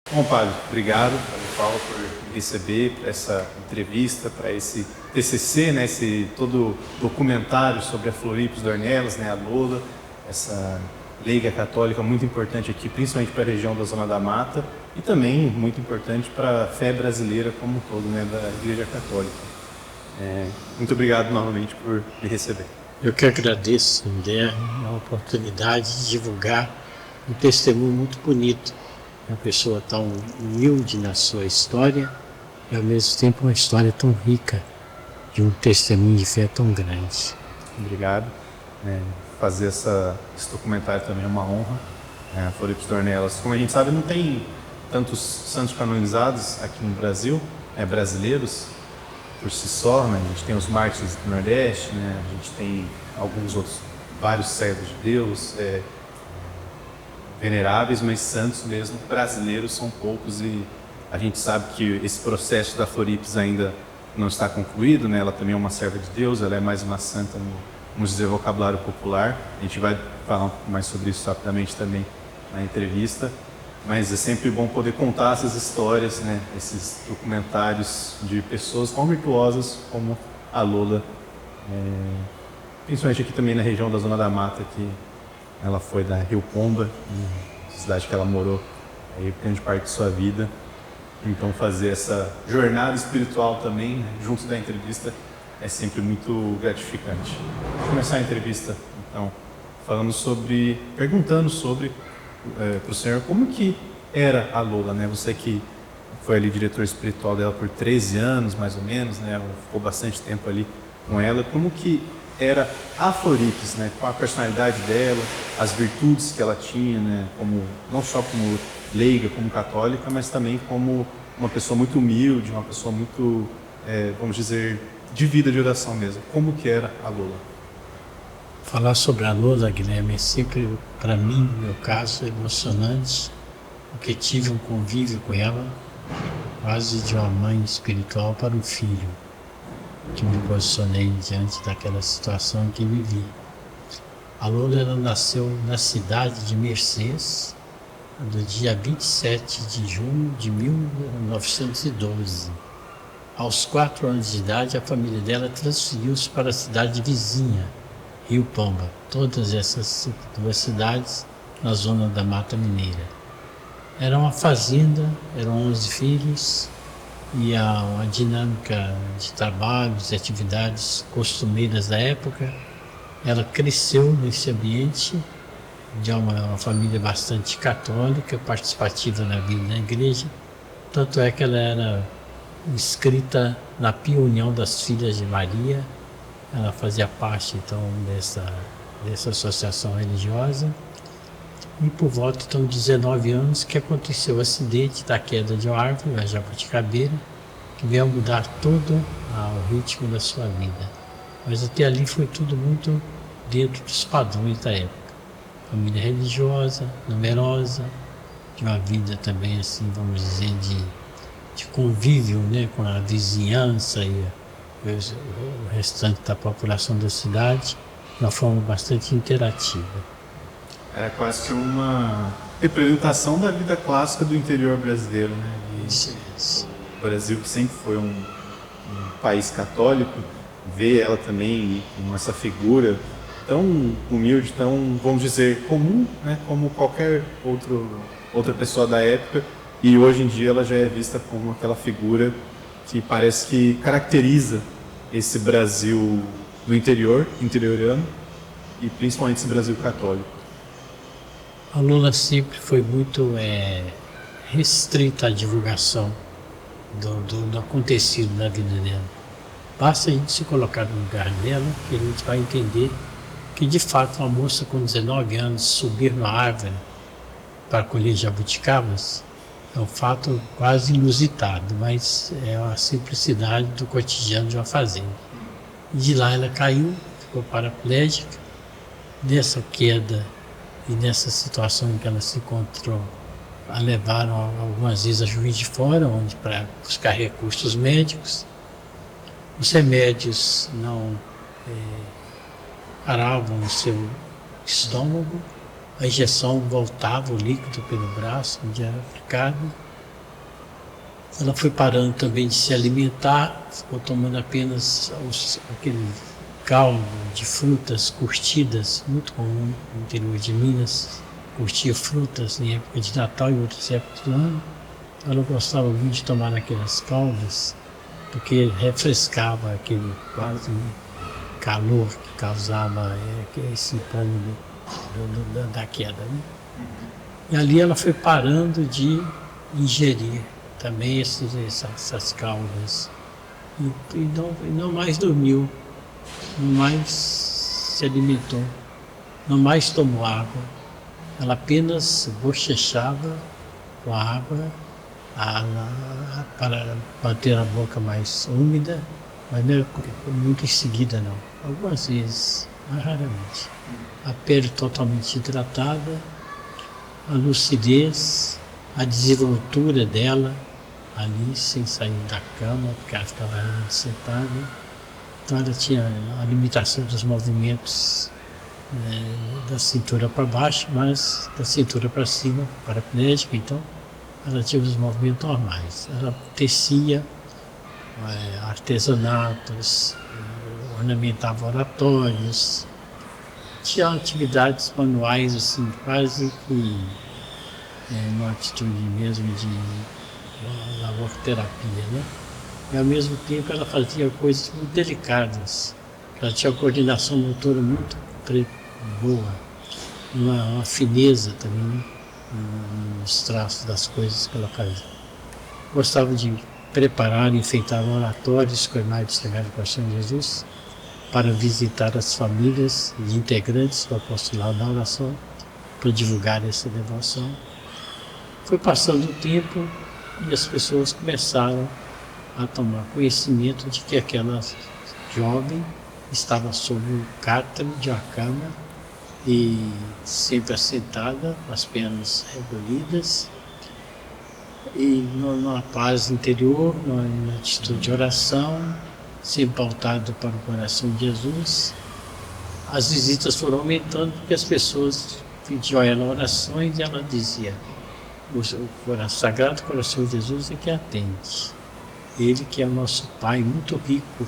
Bom, padre, obrigado, Padre Paulo, por me receber para essa entrevista, para esse TCC, né, esse todo documentário sobre a Florips Dornelas, né, a Lola, essa leiga católica muito importante aqui, principalmente para a região da Zona da Mata e também muito importante para a fé brasileira como um todo, né, da Igreja Católica. Muito obrigado novamente por me receber. Eu que agradeço, Guilherme, a oportunidade de divulgar um testemunho muito bonito. Uma pessoa tão humilde na sua história e ao mesmo tempo uma história tão rica de um testemunho de fé tão grande. Obrigado. Fazer esse documentário também é uma honra. A Florips Dornelas, como a gente sabe, não tem tantos santos canonizados aqui no Brasil, brasileiros por si só, né? A gente tem os mártires do Nordeste, né? A gente tem alguns outros, vários servos de Deus, veneráveis, mas santos mesmo, brasileiros são poucos e a gente sabe que esse processo da Florips ainda não está concluído, né? Ela também é uma serva de Deus, ela é mais uma santa no, vamos dizer, vocabulário popular. A gente vai falar um pouco mais sobre isso rapidamente também na entrevista, mas é sempre bom poder contar essas histórias, né? Esses documentários de pessoas tão virtuosas como a Lola, principalmente aqui também na região da Zona da Mata, que ela foi da Rio Pomba, cidade que ela morou aí grande parte de sua vida. Então fazer essa jornada espiritual também, né, junto da entrevista, é sempre muito gratificante. Vou começar a entrevista, então, perguntando sobre para o senhor como que era a Lola, né? Você que foi ali diretor espiritual dela por 13 anos, mais ou menos, né? Ficou bastante tempo ali com ela. Como que era a Florips, né? Qual a personalidade dela, as virtudes que ela tinha, né? Como, não só como leiga, como católica, mas também como uma pessoa muito humilde, uma pessoa muito, vamos dizer, de vida de oração mesmo. Como que era a Lola? Falar sobre a Lola, Guilherme, é sempre, para mim, no meu caso, emocionante, porque tive um convívio com ela, quase de uma mãe espiritual para um filho, que me posicionei diante daquela situação em que vivi. A Lola, ela nasceu na cidade de Mercês, no dia 27 de junho de 1912. Aos 4 anos de idade, a família dela transferiu-se para a cidade vizinha, Rio Pomba. Todas essas 2 cidades na zona da Mata Mineira. Era uma fazenda, eram 11 filhos, e uma dinâmica de trabalhos e atividades costumeiras da época. Ela cresceu nesse ambiente de uma família bastante católica, participativa na vida da igreja, tanto é que ela era inscrita na Pia União das Filhas de Maria. Ela fazia parte então dessa associação religiosa, e por volta então de 19 anos que aconteceu o acidente da queda de uma árvore, a jabuticabeira, que veio a mudar todo o ritmo da sua vida. Mas até ali foi tudo muito dentro dos padrões da época. Família religiosa, numerosa, de uma vida também, assim, vamos dizer, de convívio, né, com a vizinhança e o restante da população da cidade, de uma forma bastante interativa. Era quase que uma representação da vida clássica do interior brasileiro, né? Isso. O Brasil, que sempre foi um país católico, vê ela também como essa figura tão humilde, tão, vamos dizer, comum, né? Como qualquer outra pessoa da época, e hoje em dia ela já é vista como aquela figura que parece que caracteriza esse Brasil do interiorano, e principalmente esse Brasil católico. A Lola sempre foi muito restrita à divulgação do acontecido na vida dela. Basta a gente se colocar no lugar dela que a gente vai entender que, de fato, uma moça com 19 anos subir na árvore para colher jabuticabas é um fato quase inusitado, mas é a simplicidade do cotidiano de uma fazenda. E de lá ela caiu, ficou paraplégica. Nessa queda e nessa situação em que ela se encontrou, a levaram algumas vezes a Juiz de Fora, onde para buscar recursos médicos. Os remédios não paravam no seu estômago, a injeção voltava o líquido pelo braço onde era aplicado, Ela foi parando também de se alimentar, ficou tomando apenas aquele caldo de frutas curtidas, muito comum no interior de Minas. Curtia frutas em época de Natal e outras épocas do ano. Ela gostava muito de tomar aquelas caldas, porque refrescava aquele quase calor que causava esse incômodo da queda. Né? E ali ela foi parando de ingerir também essas caldas. E não mais dormiu, não mais se alimentou, não mais tomou água. Ela apenas bochechava com a água para manter a boca mais úmida, mas não muito em seguida não. Algumas vezes, mas raramente. A pele totalmente hidratada, a lucidez, a desenvoltura dela ali, sem sair da cama, porque ela ficava sentada. Então ela tinha a limitação dos movimentos da cintura para baixo, mas da cintura para cima, paraplégica, então ela tinha os movimentos normais. Ela tecia artesanatos, ornamentava oratórios, tinha atividades manuais, assim, quase que uma atitude mesmo de lavorterapia, né? E ao mesmo tempo ela fazia coisas muito delicadas. Ela tinha uma coordenação motora muito boa, uma fineza também nos traços das coisas que ela fazia. Gostava de preparar e enfeitar oratórios com a imagem sagrada do Coração de Jesus para visitar as famílias e integrantes do apostolado da oração para divulgar essa devoção. Foi passando o tempo e as pessoas começaram a tomar conhecimento de que aquela jovem estava sob o cártaro de uma cama e sempre assentada, com as pernas recolhidas e numa paz interior, numa atitude de oração, sempre pautado para o coração de Jesus. As visitas foram aumentando porque as pessoas pediam a ela orações e ela dizia: o Sagrado Coração de Jesus é que atende. Ele que é o nosso Pai muito rico,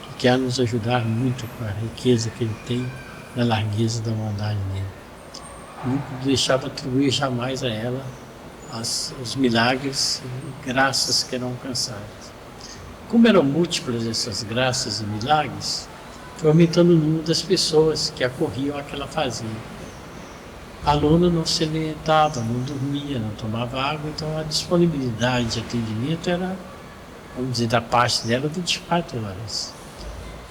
que quer nos ajudar muito com a riqueza que Ele tem na largueza da bondade dele. Não deixava atribuir jamais a ela os milagres e graças que eram alcançadas. Como eram múltiplas essas graças e milagres, foi aumentando o número das pessoas que acorriam ao que ela fazia. A aluna não se alimentava, não dormia, não tomava água, então a disponibilidade de atendimento era, vamos dizer, da parte dela 24 horas.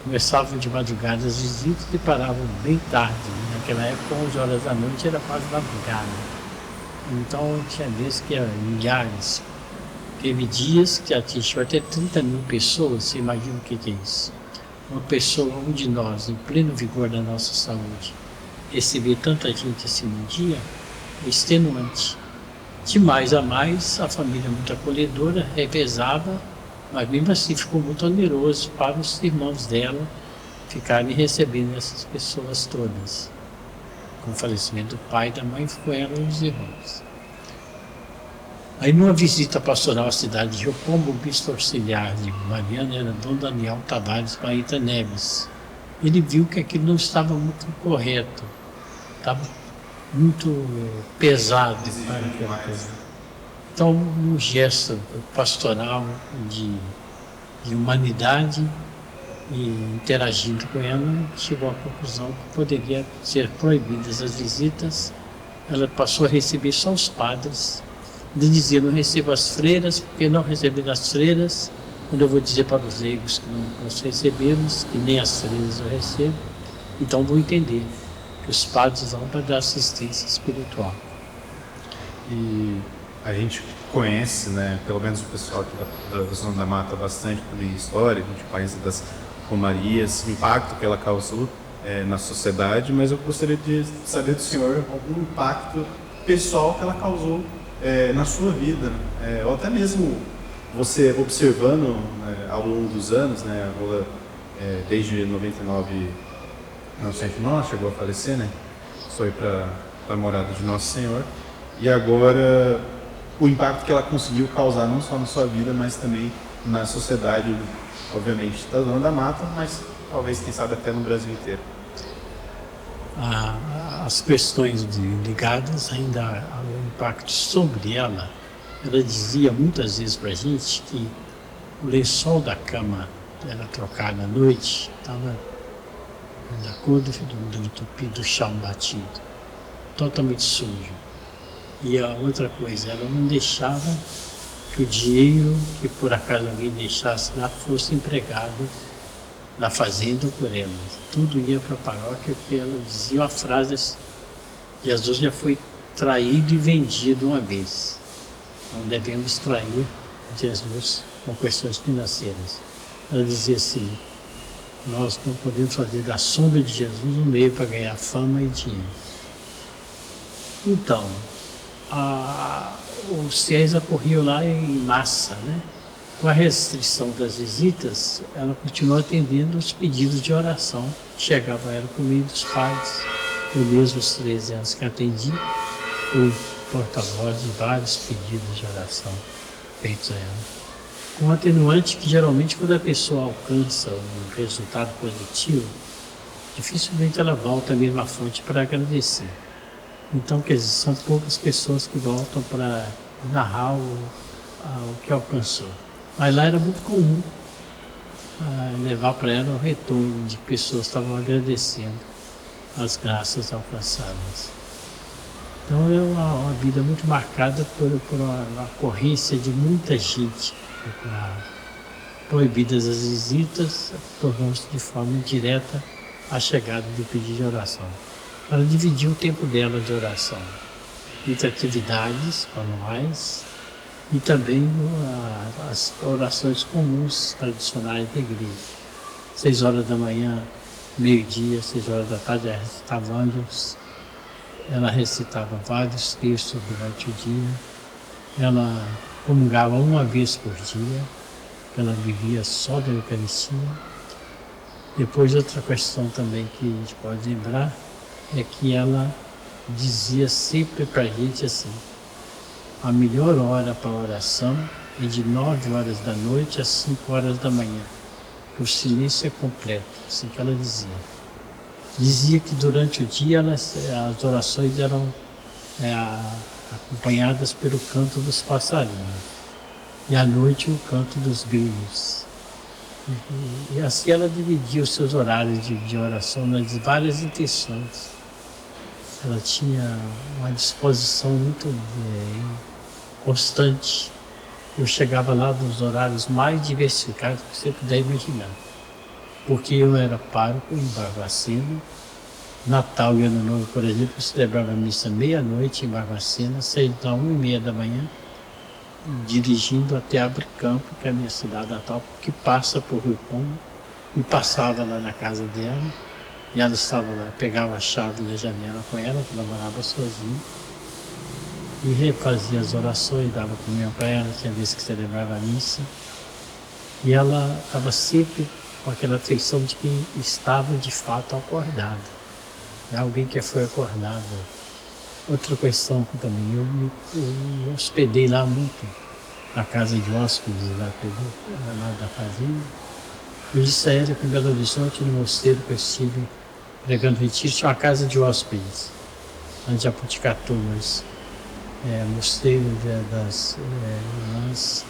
Começavam de madrugada as visitas e paravam bem tarde. Naquela época, 11 horas da noite era quase madrugada. Então tinha vezes que eram milhares. Teve dias que atingiu até 30 mil pessoas. Você imagina o que é isso? Uma pessoa, um de nós, em pleno vigor da nossa saúde, receber tanta gente assim no dia é extenuante. De mais a mais, a família muito acolhedora revezava, mas mesmo assim ficou muito oneroso para os irmãos dela ficarem recebendo essas pessoas todas. Com o falecimento do pai e da mãe, ficou ela e os irmãos. Aí, numa visita pastoral à cidade de Jocombo, o bispo auxiliar de Mariana era Dom Daniel Tavares Maíta Neves. Ele viu que aquilo não estava muito correto, estava muito pesado para aquela coisa. Então, um gesto pastoral de humanidade e interagindo com ela, chegou à conclusão que poderia ser proibidas as visitas. Ela passou a receber só os padres. Ele dizia: não recebo as freiras, porque não recebendo as freiras, quando eu vou dizer para os leigos que não nós recebemos, que nem as freiras eu recebo, então vou entender que os padres vão para dar assistência espiritual. E a gente conhece, né, pelo menos o pessoal aqui da Zona da Mata, bastante por história, a gente conhece das romarias, o impacto que ela causou na sociedade, mas eu gostaria de saber do senhor algum impacto pessoal que ela causou na sua vida, ou até mesmo você observando ao longo dos anos, né, a Rola desde 1999 chegou a falecer, né, foi para a morada de Nosso Senhor, e agora o impacto que ela conseguiu causar não só na sua vida, mas também na sociedade, obviamente, da Zona da Mata, mas talvez, quem sabe, até no Brasil inteiro. As questões ligadas ainda ao impacto sobre ela, ela dizia muitas vezes para a gente que o lençol da cama era trocado à noite, estava da cor do chão batido, totalmente sujo. E a outra coisa, ela não deixava que o dinheiro que por acaso alguém deixasse lá fosse empregado na fazenda ou por ela. Tudo ia para a paróquia, porque ela dizia uma frase assim: Jesus já foi traído e vendido uma vez. Não devemos trair Jesus com questões financeiras. Ela dizia assim: nós não podemos fazer da sombra de Jesus um meio para ganhar fama e dinheiro. Então, os fiéis acorriam lá em massa, né? Com a restrição das visitas, ela continuou atendendo os pedidos de oração. Chegava a ela por meio dos padres. Eu mesmo, os 13 anos que atendi, fui porta-voz de vários pedidos de oração feitos a ela. Com um atenuante que geralmente quando a pessoa alcança um resultado positivo, dificilmente ela volta à mesma fonte para agradecer. Então, quer dizer, são poucas pessoas que voltam para narrar o que alcançou. Mas lá era muito comum levar para ela o retorno de pessoas que estavam agradecendo as graças alcançadas. Então é uma vida muito marcada por uma ocorrência de muita gente. Proibidas as visitas, tornou-se de forma indireta a chegada do pedido de oração. Ela dividiu o tempo dela de oração entre atividades manuais e também as orações comuns, tradicionais da igreja. 6 horas da manhã, meio-dia, 6 horas da tarde, ela recitava ângelos. Ela recitava vários textos durante o dia. Ela comungava uma vez por dia. Ela vivia só da Eucaristia. Depois, outra questão também que a gente pode lembrar é que ela dizia sempre para a gente assim: a melhor hora para a oração é de 9 horas da noite às 5 horas da manhã. O silêncio é completo, assim que ela dizia. Dizia que durante o dia as orações eram acompanhadas pelo canto dos passarinhos e à noite o canto dos grilos. E assim ela dividia os seus horários de oração nas várias intenções. Ela tinha uma disposição muito constante. Eu chegava lá nos horários mais diversificados que você puder imaginar. Porque eu era pároco em Barbacena. Natal e Ano Novo, por exemplo, eu celebrava a missa meia-noite em Barbacena, saía da 1h30 da manhã, dirigindo até Abricampo, que é a minha cidade natal, que passa por Rio Pombo, e passava lá na casa dela, e ela estava lá, pegava a chave da janela com ela, que ela morava sozinha, e refazia as orações, dava comunhão para ela, tinha vezes que celebrava a missa, e ela estava sempre com aquela afeição de que estava de fato acordada, alguém que foi acordado. Outra questão que também, eu me hospedei lá muito, na casa de hóspedes lá da fazenda. Eu disse a ela que em Belo Horizonte, no mosteiro que eu estive pregando retiro, tinha uma casa de hóspedes, lá de Jabuticatu, mosteiro das irmãs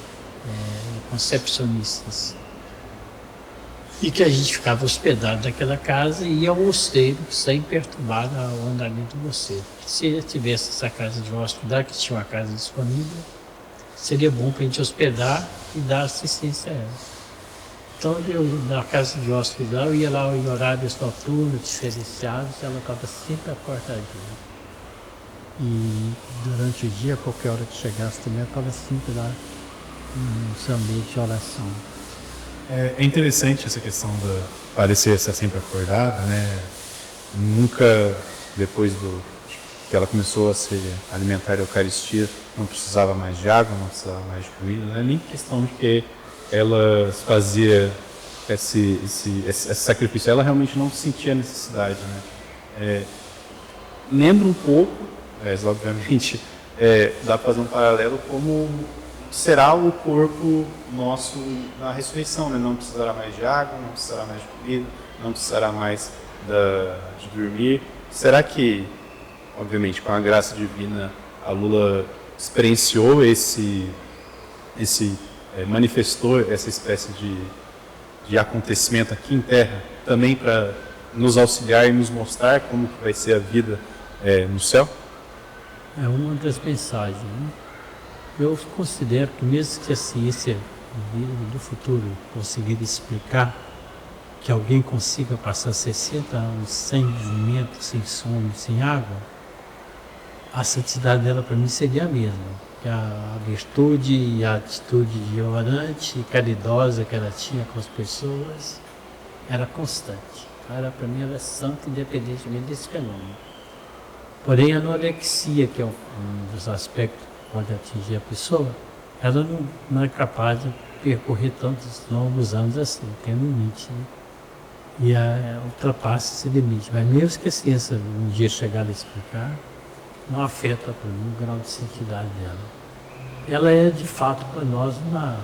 concepcionistas. E que a gente ficava hospedado naquela casa e ia ao mosteiro sem perturbar o andamento do mosteiro. Se tivesse essa casa de hóspede, que tinha uma casa disponível, seria bom para a gente hospedar e dar assistência a ela. Então, eu, na casa de hóspede lá, eu ia lá em horários noturnos, diferenciados, ela estava sempre acordadinha. E durante o dia, qualquer hora que chegasse também, ela estava sempre lá no seu ambiente de oração. É interessante essa questão de parecer ser sempre acordada, né? Nunca, depois que ela começou a se alimentar da Eucaristia, não precisava mais de água, não precisava mais de comida, não é nem questão de que ela fazia esse sacrifício, ela realmente não sentia necessidade, né? Lembra um pouco, obviamente, dá para fazer um paralelo como será o corpo nosso na ressurreição, né? Não precisará mais de água, não precisará mais de comida, não precisará mais de dormir. Será que, obviamente, com a graça divina, a Lula experienciou manifestou essa espécie de acontecimento aqui em Terra, também para nos auxiliar e nos mostrar como que vai ser a vida no céu? É uma das mensagens, né? Eu considero que mesmo que a ciência do futuro conseguir explicar que alguém consiga passar 60 anos sem alimento, sem sono, sem água, a santidade dela para mim seria a mesma. Que a virtude e a atitude de orante e caridosa que ela tinha com as pessoas era constante. Para mim ela é santa independentemente desse fenômeno. Porém a anorexia, que é um dos aspectos que pode atingir a pessoa, ela não é capaz de percorrer tantos longos anos assim, tem um limite, né? E ultrapassa esse limite. Mas mesmo que a ciência um dia chegar a explicar, não afeta para mim o grau de santidade dela. Ela é de fato para nós uma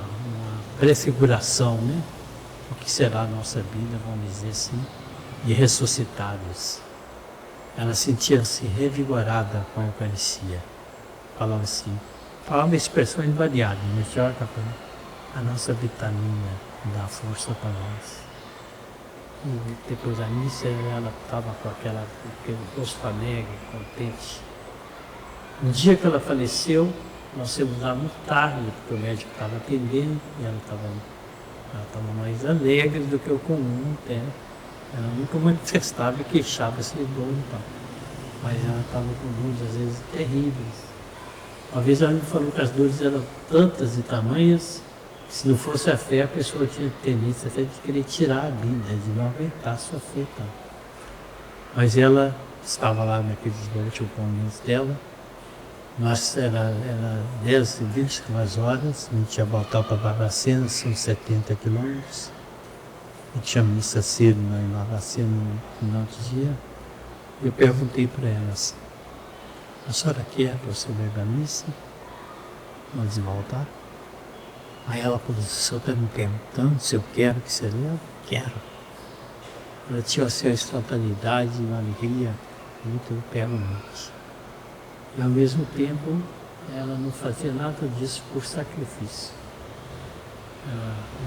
prefiguração, né? O que será a nossa vida, vamos dizer assim, de ressuscitados. Ela sentia-se revigorada com a Eucaristia. Falava assim, falava expressões variadas, mas joga a nossa vitamina, dá força para nós. E depois da missa ela estava com aquele rosto alegre, contente. No dia que ela faleceu, nós fomos lá muito tarde, porque o médico estava atendendo e ela estava mais alegre do que o comum até. Ela nunca manifestava e queixava-se de dor e tal. Mas ela estava com dores às vezes terríveis. Uma vez ela me falou que as dores eram tantas e tamanhas que se não fosse a fé a pessoa tinha tendência até de querer tirar a vida, de não aguentar a sua fé. Tal. Mas ela estava lá naqueles últimos momentos dela. Nós era 10 e 22 horas, a gente ia voltar para Barbacena, são 70 quilômetros. A gente tinha missa cedo em Barbacena no final do dia. Eu perguntei para ela assim, a senhora quer para você ver a missa? Antes de voltar? Aí ela falou, o senhor está me perguntando se eu quero que você leve? Quero. Ela tinha assim, uma espontaneidade, uma alegria muito permanente. E ao mesmo tempo, ela não fazia nada disso por sacrifício.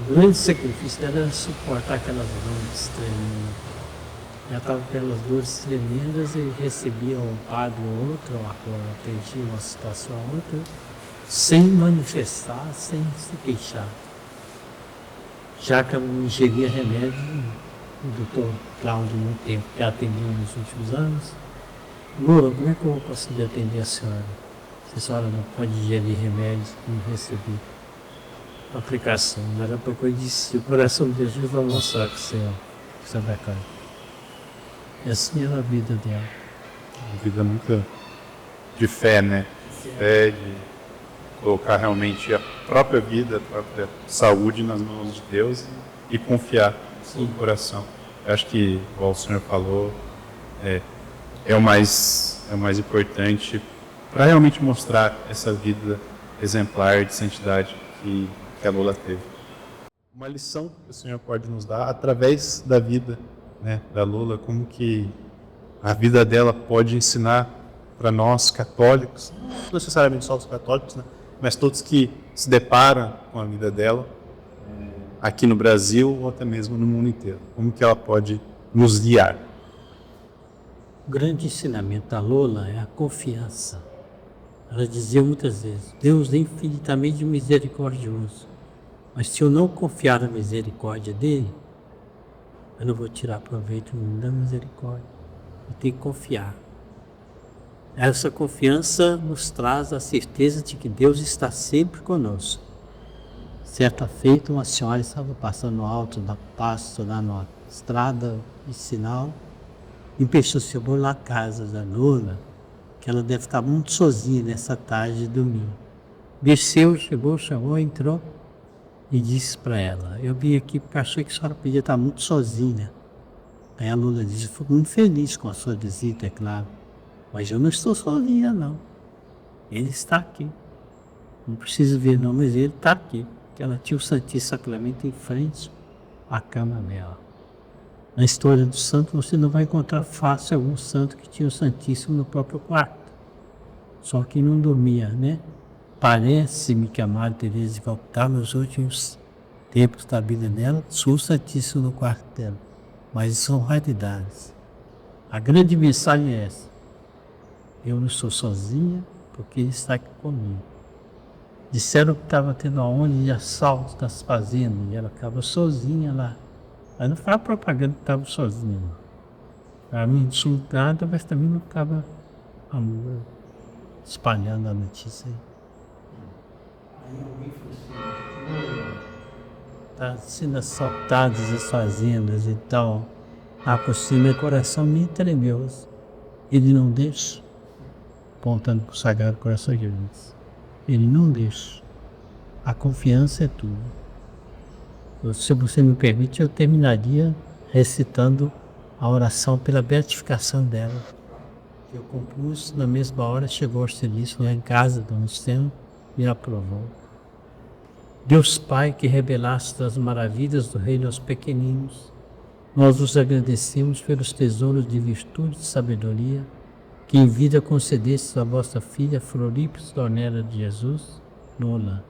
O grande sacrifício dela era suportar aquelas dores tremendas. Ela estava pelas dores tremendas e recebia um padre ou outro, atendia uma situação ou outra, sem manifestar, sem se queixar. Já que ela não ingeria remédio, o doutor Cláudio, no tempo que a atendeu nos últimos anos, Lula, como é que eu vou conseguir atender a senhora? Se a senhora não pode ingerir remédios, não receber aplicação. Era para que eu disse, o coração de Jesus vai mostrar que você é bacana. E assim era a vida dela. Uma vida muito de fé, né? Fé, de colocar realmente a própria vida, a própria saúde nas mãos de Deus e confiar no coração. Eu acho que, igual o senhor falou, é o mais importante para realmente mostrar essa vida exemplar de santidade que a Lula teve. Uma lição que o senhor pode nos dar através da vida, né, da Lula, como que a vida dela pode ensinar para nós católicos, não necessariamente só os católicos, né, mas todos que se deparam com a vida dela aqui no Brasil ou até mesmo no mundo inteiro. Como que ela pode nos guiar? O grande ensinamento da Lola é a confiança. Ela dizia muitas vezes, Deus é infinitamente misericordioso, mas se eu não confiar na misericórdia dele, eu não vou tirar proveito da misericórdia. Eu tenho que confiar. Essa confiança nos traz a certeza de que Deus está sempre conosco. Certa feita, uma senhora estava passando alto da pasto lá na estrada de sinal e percebeu lá a casa da Lola, que ela deve estar muito sozinha nessa tarde de domingo. Desceu, chegou, chamou, entrou e disse para ela, eu vim aqui porque achei que a senhora podia estar muito sozinha. Aí a Lola disse, eu fico muito feliz com a sua visita, é claro, mas eu não estou sozinha não. Ele está aqui. Não precisa ver não, mas ele está aqui. Porque ela tinha o Santíssimo Sacramento em frente à cama dela. Na história do santo, você não vai encontrar fácil algum santo que tinha o Santíssimo no próprio quarto. Só que não dormia, né? Parece-me que a Madre Teresa de Calcutá, nos últimos tempos da vida dela, tinha o Santíssimo no quarto dela. Mas são raridades. A grande mensagem é essa. Eu não sou sozinha, porque ele está aqui comigo. Disseram que estava tendo uma onda de assalto das fazendas, e ela estava sozinha lá. Aí não fala propaganda que estava sozinha. Ela não insultada, mas também não estava espalhando a notícia aí. Aí alguém falou assim, está sendo assaltadas as fazendas e tal. Por cima, meu coração me tremeu. Ele não deixa, apontando para o Sagrado Coração de Jesus. Ele não deixa. A confiança é tudo. Se você me permite, eu terminaria recitando a oração pela beatificação dela. Eu compus, na mesma hora chegou ao serviço lá em casa, do Steno, e aprovou. Deus Pai, que revelaste as maravilhas do reino aos pequeninos, nós vos agradecemos pelos tesouros de virtude e sabedoria que em vida concedestes à vossa filha Floripes Dornella de Jesus, Nola.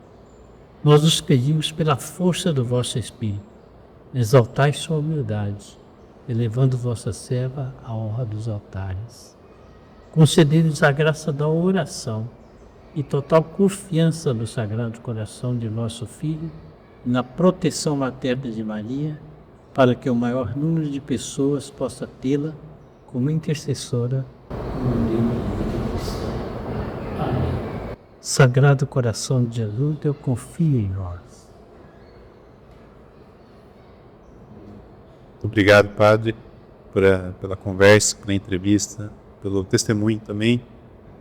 Nós os pedimos pela força do vosso Espírito, exaltai sua humildade, elevando vossa serva à honra dos altares. Concedei-nos a graça da oração e total confiança no Sagrado Coração de nosso Filho e na proteção materna de Maria, para que o maior número de pessoas possa tê-la como intercessora no livro de vida cristã. Amém. Sagrado Coração de Jesus, eu confio em vós. Obrigado, Padre, pela conversa, pela entrevista, pelo testemunho também,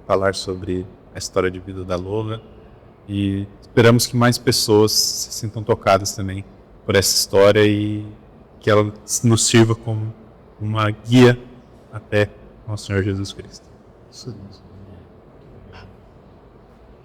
falar sobre a história de vida da Lola, e esperamos que mais pessoas se sintam tocadas também por essa história e que ela nos sirva como uma guia até ao Senhor Jesus Cristo. Isso mesmo.